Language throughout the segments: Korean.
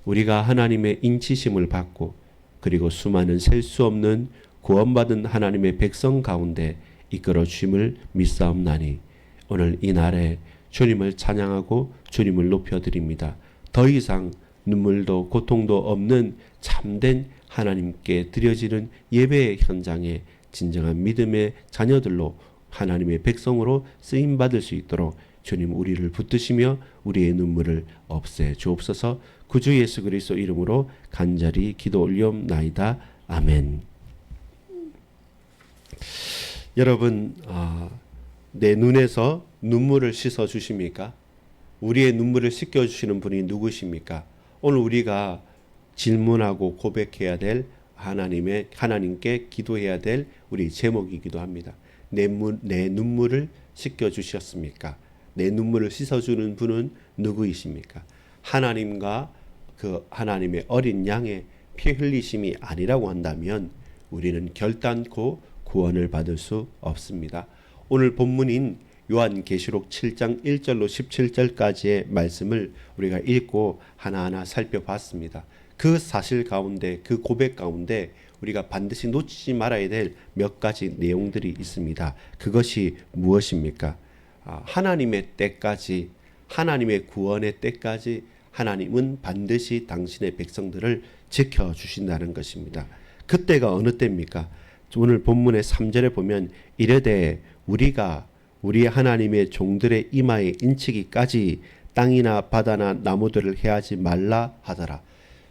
우리가 하나님의 인치심을 받고 그리고 수많은 셀 수 없는 구원받은 하나님의 백성 가운데 이끌어 주심을 믿사옵나니 오늘 이 날에 주님을 찬양하고 주님을 높여드립니다. 더 이상 눈물도 고통도 없는 참된 하나님께 드려지는 예배의 현장에 진정한 믿음의 자녀들로 하나님의 백성으로 쓰임받을 수 있도록 주님 우리를 붙드시며 우리의 눈물을 없애 주옵소서. 구주 예수 그리스도 이름으로 간절히 기도 올리옵나이다. 아멘. 여러분, 내 눈에서 눈물을 씻어 주십니까? 우리의 눈물을 씻겨 주시는 분이 누구십니까? 오늘 우리가 질문하고 고백해야 될 하나님께 기도해야 될 우리 제목이기도 합니다. 내 눈물을 씻겨 주셨습니까? 내 눈물을 씻어 주는 분은 누구이십니까? 하나님과 그 하나님의 어린 양의 피 흘리심이 아니라고 한다면 우리는 결단코 구원을 받을 수 없습니다. 오늘 본문인 요한계시록 7장 1절로 17절까지의 말씀을 우리가 읽고 하나하나 살펴봤습니다. 그 사실 가운데, 그 고백 가운데 우리가 반드시 놓치지 말아야 될 몇 가지 내용들이 있습니다. 그것이 무엇입니까? 하나님의 때까지, 하나님의 구원의 때까지 하나님은 반드시 당신의 백성들을 지켜주신다는 것입니다. 그때가 어느 때입니까? 오늘 본문의 3절에 보면 이르되 우리가 우리 하나님의 종들의 이마에 인치기까지 땅이나 바다나 나무들을 해하지 말라 하더라.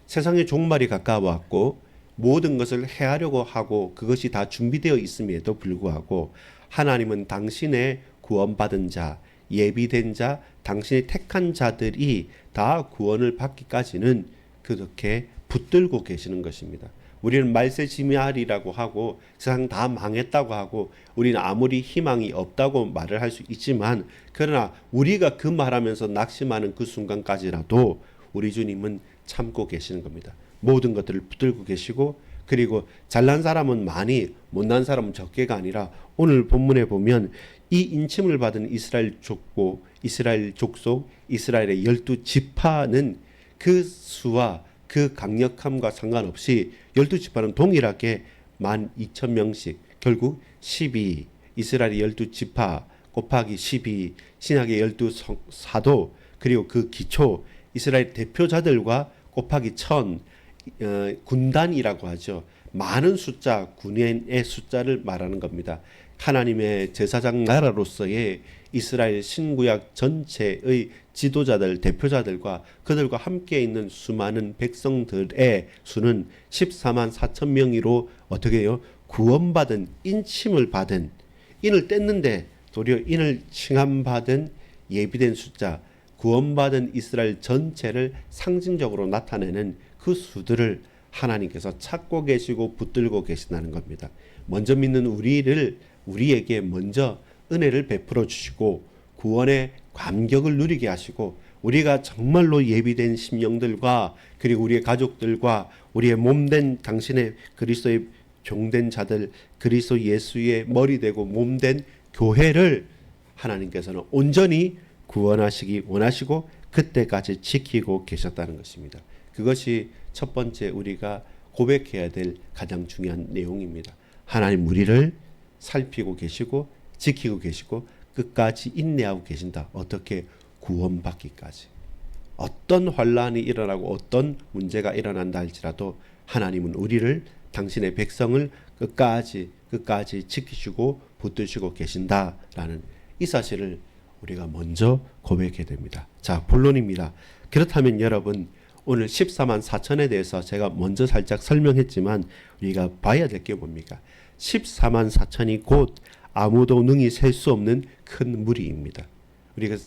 세상의 종말이 가까워왔고 모든 것을 해하려고 하고 그것이 다 준비되어 있음에도 불구하고 하나님은 당신의 구원받은 자, 예비된 자, 당신의 택한 자들이 다 구원을 받기까지는 그렇게 붙들고 계시는 것입니다. 우리는 말세지미아리라고 하고 세상 다 망했다고 하고 우리는 아무리 희망이 없다고 말을 할 수 있지만 그러나 우리가 그 말하면서 낙심하는 그 순간까지라도 우리 주님은 참고 계시는 겁니다. 모든 것들을 붙들고 계시고 그리고 잘난 사람은 많이 못난 사람은 적게가 아니라 오늘 본문에 보면 이 인침을 받은 이스라엘 족보, 이스라엘 족속, 이스라엘의 12지파는 그 수와 그 강력함과 상관없이 12지파는 동일하게 12,000명씩 결국 12 이스라엘의 12지파 곱하기 12 신약의 12사도 그리고 그 기초 이스라엘 대표자들과 곱하기 1000 군단이라고 하죠. 많은 숫자 군인의 숫자를 말하는 겁니다. 하나님의 제사장 나라로서의 이스라엘 신구약 전체의 지도자들 대표자들과 그들과 함께 있는 수많은 백성들의 수는 14만 4천 명이로 어떻게 해요? 구원받은 인침을 받은 인을 뗐는데 도리어 인을 칭함받은 예비된 숫자 구원받은 이스라엘 전체를 상징적으로 나타내는 그 수들을 하나님께서 찾고 계시고 붙들고 계신다는 겁니다. 먼저 믿는 우리에게 먼저 은혜를 베풀어 주시고 구원의 감격을 누리게 하시고 우리가 정말로 예비된 심령들과 그리고 우리의 가족들과 우리의 몸된 당신의 그리스도의 종된 자들 그리스도 예수의 머리 되고 몸된 교회를 하나님께서는 온전히 구원하시기 원하시고 그때까지 지키고 계셨다는 것입니다. 그것이 첫 번째 우리가 고백해야 될 가장 중요한 내용입니다. 하나님 우리를 살피고 계시고 지키고 계시고 끝까지 인내하고 계신다. 어떻게? 구원받기까지. 어떤 환란이 일어나고 어떤 문제가 일어난다 할지라도 하나님은 우리를 당신의 백성을 끝까지 지키시고 붙드시고 계신다라는 이 사실을 우리가 먼저 고백해야 됩니다. 자, 본론입니다. 그렇다면 여러분 오늘 14만 4천에 대해서 제가 먼저 살짝 설명했지만 우리가 봐야 될 게 뭡니까? 14만 4천이 곧 아무도 능히 셀 수 없는 큰 무리입니다. 우리가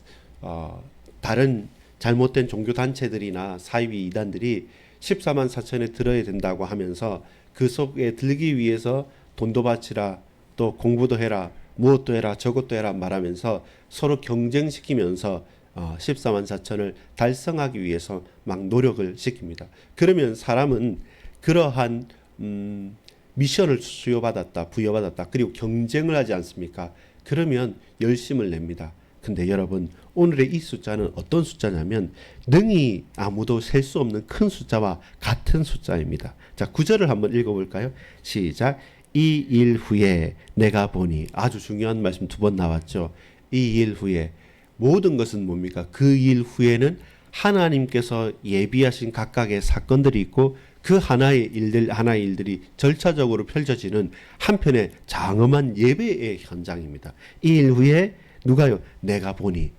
다른 잘못된 종교단체들이나 사이비 이단들이 14만 4천에 들어야 된다고 하면서 그 속에 들기 위해서 돈도 바치라 또 공부도 해라 무엇도 해라 저것도 해라 말하면서 서로 경쟁시키면서 14만 4천을 달성하기 위해서 막 노력을 시킵니다. 그러면 사람은 그러한 미션을 부여받았다. 그리고 경쟁을 하지 않습니까? 그러면 열심을 냅니다. 근데 여러분 오늘의 이 숫자는 어떤 숫자냐면 능히 아무도 셀 수 없는 큰 숫자와 같은 숫자입니다. 자, 9절을 한번 읽어볼까요? 시작. 이 일 후에 내가 보니, 아주 중요한 말씀 두 번 나왔죠. 이 일 후에, 모든 것은 뭡니까? 그 일 후에는 하나님께서 예비하신 각각의 사건들이 있고 그 하나의 일들이 절차적으로 펼쳐지는 한편의 장엄한 예배의 현장입니다. 이 일 후에 누가요? 내가 보니,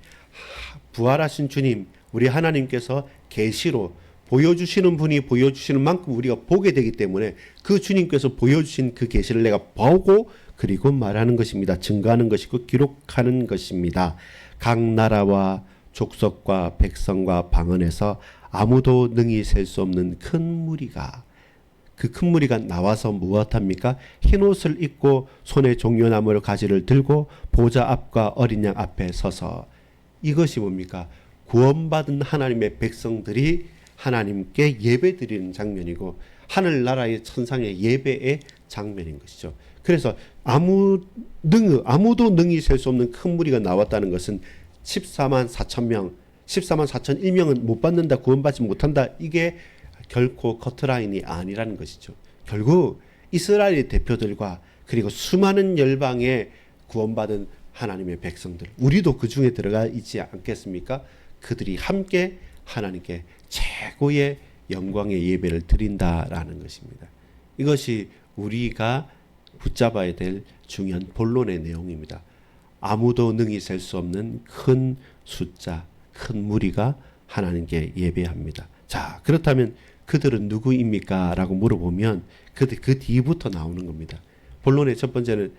부활하신 주님, 우리 하나님께서 계시로 보여주시는 분이 보여주시는 만큼 우리가 보게 되기 때문에 그 주님께서 보여주신 그 계시를 내가 보고 그리고 말하는 것입니다. 증거하는 것이고 기록하는 것입니다. 각 나라와 족속과 백성과 방언에서 아무도 능히 셀 수 없는 큰 무리가, 그 큰 무리가 나와서 무엇합니까? 흰옷을 입고 손에 종려나무 가지를 들고 보좌 앞과 어린 양 앞에 서서, 이것이 뭡니까? 구원받은 하나님의 백성들이 하나님께 예배드리는 장면이고 하늘나라의 천상의 예배의 장면인 것이죠. 그래서 아무도 능히 셀 수 없는 큰 무리가 나왔다는 것은 14만 4천 명, 14만 4천 1명은 못 받는다, 구원받지 못한다, 이게 결코 커트라인이 아니라는 것이죠. 결국 이스라엘 대표들과 그리고 수많은 열방의 구원받은 하나님의 백성들, 우리도 그 중에 들어가 있지 않겠습니까? 그들이 함께 하나님께 최고의 영광의 예배를 드린다라는 것입니다. 이것이 우리가 붙잡아야 될 중요한 본론의 내용입니다. 아무도 능히 셀 수 없는 큰 숫자, 큰 무리가 하나님께 예배합니다. 자, 그렇다면 그들은 누구입니까? 라고 물어보면 그 뒤부터 나오는 겁니다. 본론의 첫 번째는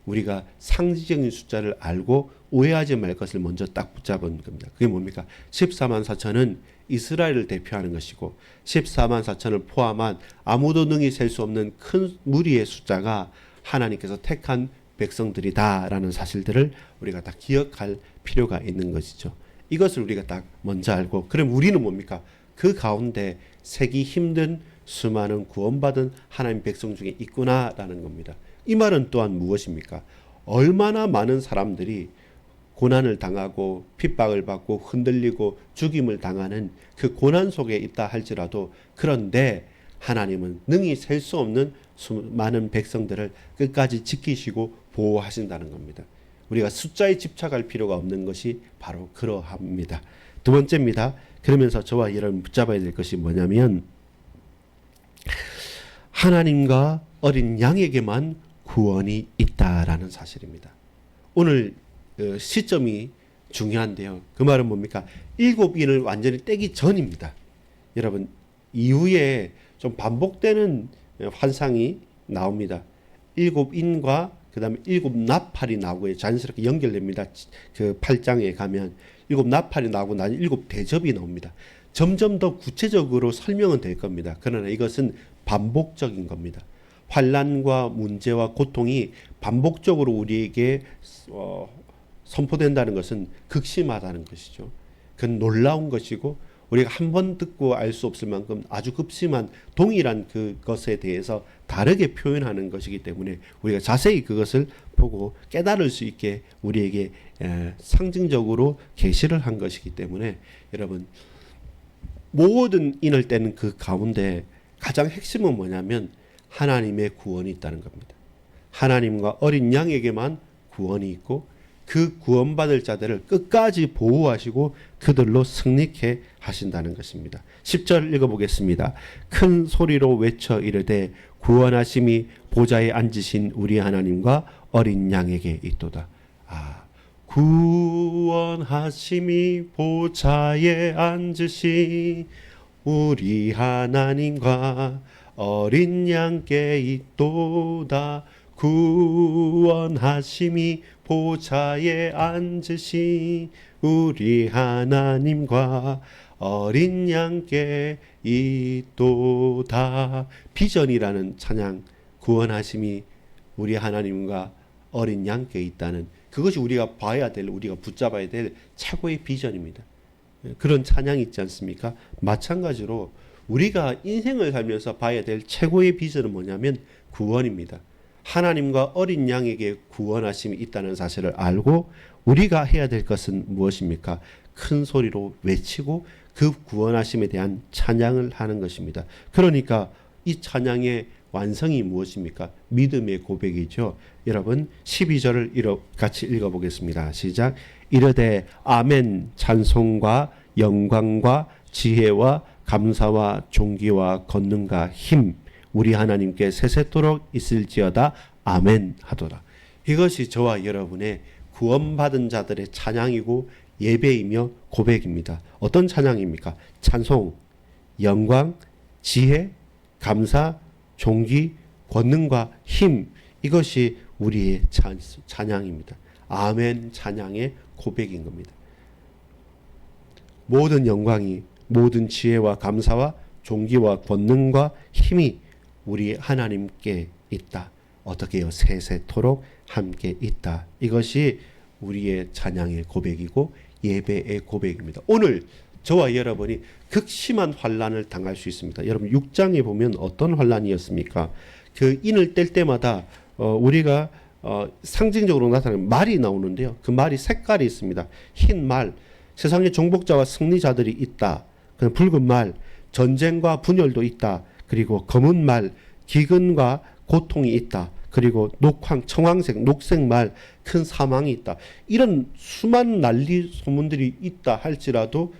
우리가 상징적인 숫자를 알고 오해하지 말 것을 먼저 딱 붙잡은 겁니다. 그게 뭡니까? 14만 4천은 이스라엘을 대표하는 것이고 14만 4천을 포함한 아무도 능히 셀 수 없는 큰 무리의 숫자가 하나님께서 택한 백성들이다라는 사실들을 우리가 다 기억할 필요가 있는 것이죠. 이것을 우리가 딱 먼저 알고, 그럼 우리는 뭡니까? 그 가운데 세기 힘든 수많은 구원받은 하나님 백성 중에 있구나라는 겁니다. 이 말은 또한 무엇입니까? 얼마나 많은 사람들이 고난을 당하고 핍박을 받고 흔들리고 죽임을 당하는 그 고난 속에 있다 할지라도, 그런데 하나님은 능히 셀 수 없는 많은 백성들을 끝까지 지키시고 보호하신다는 겁니다. 우리가 숫자에 집착할 필요가 없는 것이 바로 그러합니다. 두 번째입니다. 그러면서 저와 여러분 붙잡아야 될 것이 뭐냐면 하나님과 어린 양에게만 구원이 있다라는 사실입니다. 오늘 시점이 중요한데요. 그 말은 뭡니까? 7인을 완전히 떼기 전입니다. 여러분, 이후에 좀 반복되는 환상이 나옵니다. 7인과 그 다음에 7나팔이 나오고요. 자연스럽게 연결됩니다. 그 8장에 가면 7나팔이 나오고 나중에 7대접이 나옵니다. 점점 더 구체적으로 설명은 될 겁니다. 그러나 이것은 반복적인 겁니다. 환난과 문제와 고통이 반복적으로 우리에게 선포된다는 것은 극심하다는 것이죠. 그건 놀라운 것이고 우리가 한 번 듣고 알 수 없을 만큼 아주 급심한 동일한 그것에 대해서 다르게 표현하는 것이기 때문에 우리가 자세히 그것을 보고 깨달을 수 있게 우리에게 상징적으로 계시를 한 것이기 때문에 여러분, 모든 인을 떼는 그 가운데 가장 핵심은 뭐냐면 하나님의 구원이 있다는 겁니다. 하나님과 어린 양에게만 구원이 있고 그 구원받을 자들을 끝까지 보호하시고 그들로 승리케 하신다는 것입니다. 10절 읽어보겠습니다. 큰 소리로 외쳐 이르되 구원하심이 보좌에 앉으신 우리 하나님과 어린 양에게 있도다. 구원하심이 보좌에 앉으신 우리 하나님과 어린 양께 있도다. 구원하심이 보좌에 앉으신 우리 하나님과 어린 양께 있도다. 비전이라는 찬양, 구원하심이 우리 하나님과 어린 양께 있다는 그것이 우리가 봐야 될, 우리가 붙잡아야 될 최고의 비전입니다. 그런 찬양이 있지 않습니까? 마찬가지로 우리가 인생을 살면서 봐야 될 최고의 비전은 뭐냐면 구원입니다. 하나님과 어린 양에게 구원하심이 있다는 사실을 알고 우리가 해야 될 것은 무엇입니까? 큰 소리로 외치고 그 구원하심에 대한 찬양을 하는 것입니다. 그러니까 이 찬양의 완성이 무엇입니까? 믿음의 고백이죠. 여러분 12절을 같이 읽어보겠습니다. 시작. 이르되 아멘. 찬송과 영광과 지혜와 감사와 존귀와 권능과 힘 우리 하나님께 세세토록 있을지어다. 아멘 하도다. 이것이 저와 여러분의 구원받은 자들의 찬양이고 예배이며 고백입니다. 어떤 찬양입니까? 찬송, 영광, 지혜, 감사, 존귀, 권능과 힘, 이것이 우리의 찬양입니다. 아멘 찬양의 고백인 겁니다. 모든 영광이, 모든 지혜와 감사와 존귀와 권능과 힘이 우리 하나님께 있다. 어떻게 해요? 세세토록 함께 있다. 이것이 우리의 찬양의 고백이고 예배의 고백입니다. 오늘 저와 여러분이 극심한 환난을 당할 수 있습니다. 여러분 6장에 보면 어떤 환난이었습니까? 그 인을 뗄 때마다 우리가 상징적으로 나타나는 말이 나오는데요. 그 말이 색깔이 있습니다. 흰 말, 세상에 정복자와 승리자들이 있다. 그다음 붉은 말, 전쟁과 분열도 있다. 그리고 검은 말, 기근과 고통이 있다. 그리고 청황색, 녹색 말, 큰 사망이 있다. 이런 수많은 난리 소문들이 있다 할지라도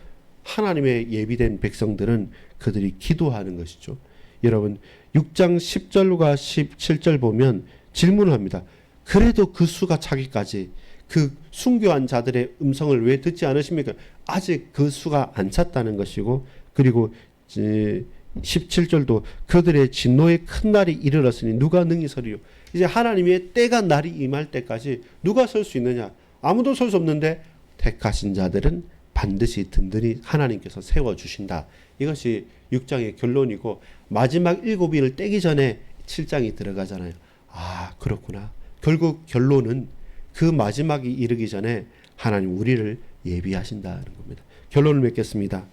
하나님의 예비된 백성들은 그들이 기도하는 것이죠. 여러분 6장 10절과 17절 보면 질문을 합니다. 그래도 그 수가 차기까지 그 순교한 자들의 음성을 왜 듣지 않으십니까? 아직 그 수가 안 찼다는 것이고, 그리고 17절도 그들의 진노의 큰 날이 이르렀으니 누가 능히 서리요. 이제 하나님의 때가 날이 임할 때까지 누가 설 수 있느냐? 아무도 설 수 없는데 택하신 자들은 반드시 든든히 하나님께서 세워주신다. 이것이 6장의 결론이고, 마지막 7인을 떼기 전에 7장이 들어가잖아요. 아, 그렇구나. 결국 결론은 그 마지막이 이르기 전에 하나님 우리를 예비하신다는 겁니다. 결론을 맺겠습니다.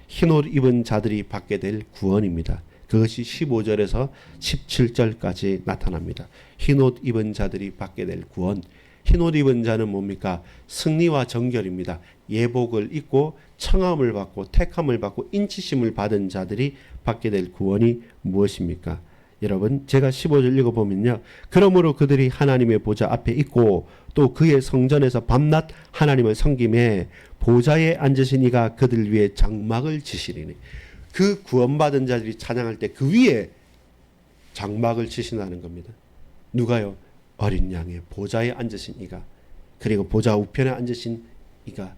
흰옷 입은 자들이 받게 될 구원입니다. 그것이 15절에서 17절까지 나타납니다. 흰옷 입은 자들이 받게 될 구원. 흰옷 입은 자는 뭡니까? 승리와 정결입니다. 예복을 입고 청함을 받고 택함을 받고 인치심을 받은 자들이 받게 될 구원이 무엇입니까? 여러분 제가 15절 읽어보면요. 그러므로 그들이 하나님의 보좌 앞에 있고 또 그의 성전에서 밤낮 하나님을 섬김에 보좌에 앉으신 이가 그들 위에 장막을 치시리니. 그 구원받은 자들이 찬양할 때 그 위에 장막을 치신다는 겁니다. 누가요? 어린 양의 보좌에 앉으신 이가, 그리고 보좌 우편에 앉으신 이가,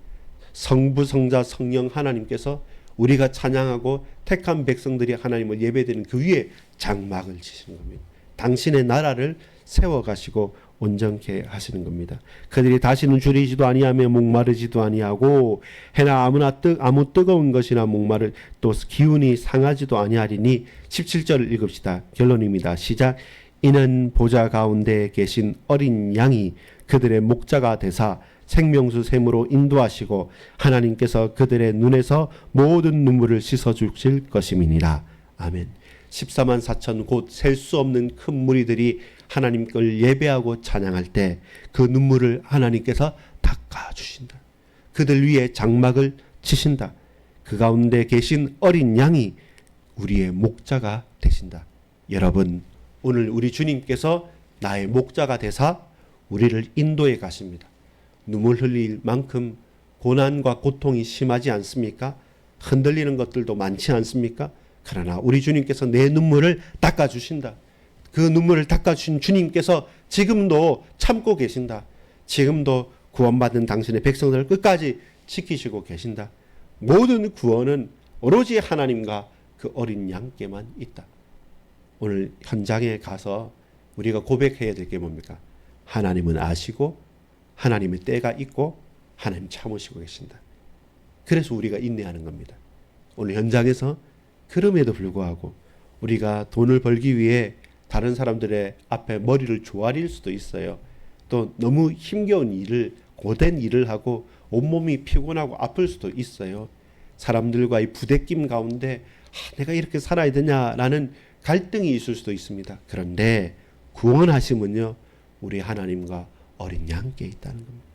성부 성자 성령 하나님께서 우리가 찬양하고 택한 백성들이 하나님을 예배드리는 그 위에 장막을 치시는 겁니다. 당신의 나라를 세워가시고 온전케 하시는 겁니다. 그들이 다시는 줄이지도 아니하며 목마르지도 아니하고 해나 아무 뜨거운 것이나 목마를 또 기운이 상하지도 아니하리니. 17절을 읽읍시다. 결론입니다. 시작. 이는 보좌 가운데 계신 어린 양이 그들의 목자가 되사 생명수 샘으로 인도하시고 하나님께서 그들의 눈에서 모든 눈물을 씻어 주실 것임이니라. 아멘. 14만 4천 곧 셀 수 없는 큰 무리들이 하나님을 예배하고 찬양할 때 그 눈물을 하나님께서 닦아주신다. 그들 위에 장막을 치신다. 그 가운데 계신 어린 양이 우리의 목자가 되신다. 여러분 오늘 우리 주님께서 나의 목자가 되사 우리를 인도해 가십니다. 눈물 흘릴 만큼 고난과 고통이 심하지 않습니까? 흔들리는 것들도 많지 않습니까? 그러나 우리 주님께서 내 눈물을 닦아주신다. 그 눈물을 닦아주신 주님께서 지금도 참고 계신다. 지금도 구원받은 당신의 백성들을 끝까지 지키시고 계신다. 모든 구원은 오로지 하나님과 그 어린 양께만 있다. 오늘 현장에 가서 우리가 고백해야 될 게 뭡니까? 하나님은 아시고 하나님의 때가 있고 하나님 참으시고 계신다. 그래서 우리가 인내하는 겁니다. 오늘 현장에서 그럼에도 불구하고 우리가 돈을 벌기 위해 다른 사람들의 앞에 머리를 조아릴 수도 있어요. 또 너무 힘겨운 일을, 고된 일을 하고 온몸이 피곤하고 아플 수도 있어요. 사람들과의 부대낌 가운데 내가 이렇게 살아야 되냐라는 갈등이 있을 수도 있습니다. 그런데 구원하심은요, 우리 하나님과 어린 양께 있다는 겁니다.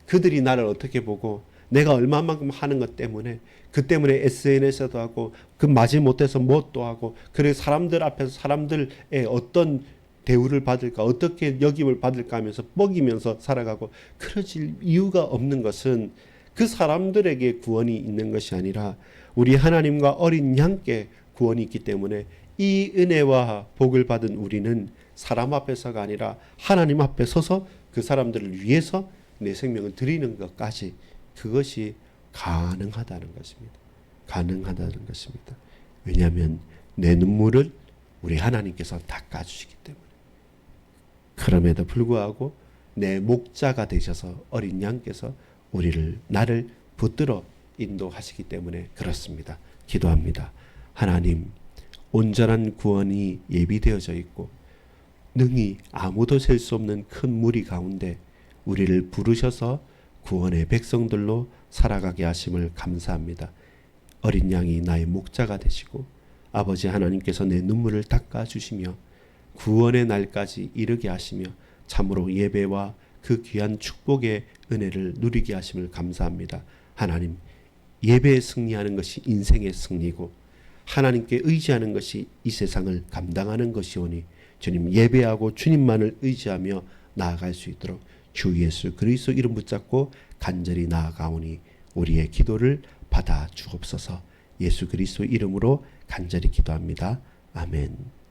그들이 나를 어떻게 보고 내가 얼마만큼 하는 것 때문에 그 때문에 SNS도 하고 그 마지못해서 뭣도 하고 그리고 사람들 앞에서 사람들의 어떤 대우를 받을까 어떻게 여김을 받을까 하면서 먹이면서 살아가고 그러질 이유가 없는 것은 그 사람들에게 구원이 있는 것이 아니라 우리 하나님과 어린 양께 구원이 있기 때문에 이 은혜와 복을 받은 우리는 사람 앞에서가 아니라 하나님 앞에 서서 그 사람들을 위해서 내 생명을 드리는 것까지 그것이 가능하다는 것입니다. 가능하다는 것입니다. 왜냐하면 내 눈물을 우리 하나님께서 닦아주시기 때문에. 그럼에도 불구하고 내 목자가 되셔서 어린 양께서 나를 붙들어 인도하시기 때문에 그렇습니다. 기도합니다. 하나님, 온전한 구원이 예비되어져 있고 능히 아무도 셀 수 없는 큰 무리 가운데 우리를 부르셔서 구원의 백성들로 살아가게 하심을 감사합니다. 어린 양이 나의 목자가 되시고 아버지 하나님께서 내 눈물을 닦아주시며 구원의 날까지 이르게 하시며 참으로 예배와 그 귀한 축복의 은혜를 누리게 하심을 감사합니다. 하나님, 예배에 승리하는 것이 인생의 승리고 하나님께 의지하는 것이 이 세상을 감당하는 것이오니 주님, 예배하고 주님만을 의지하며 나아갈 수 있도록 주 예수 그리스도 이름 붙잡고 간절히 나아가오니 우리의 기도를 받아 주옵소서. 예수 그리스도 이름으로 간절히 기도합니다. 아멘.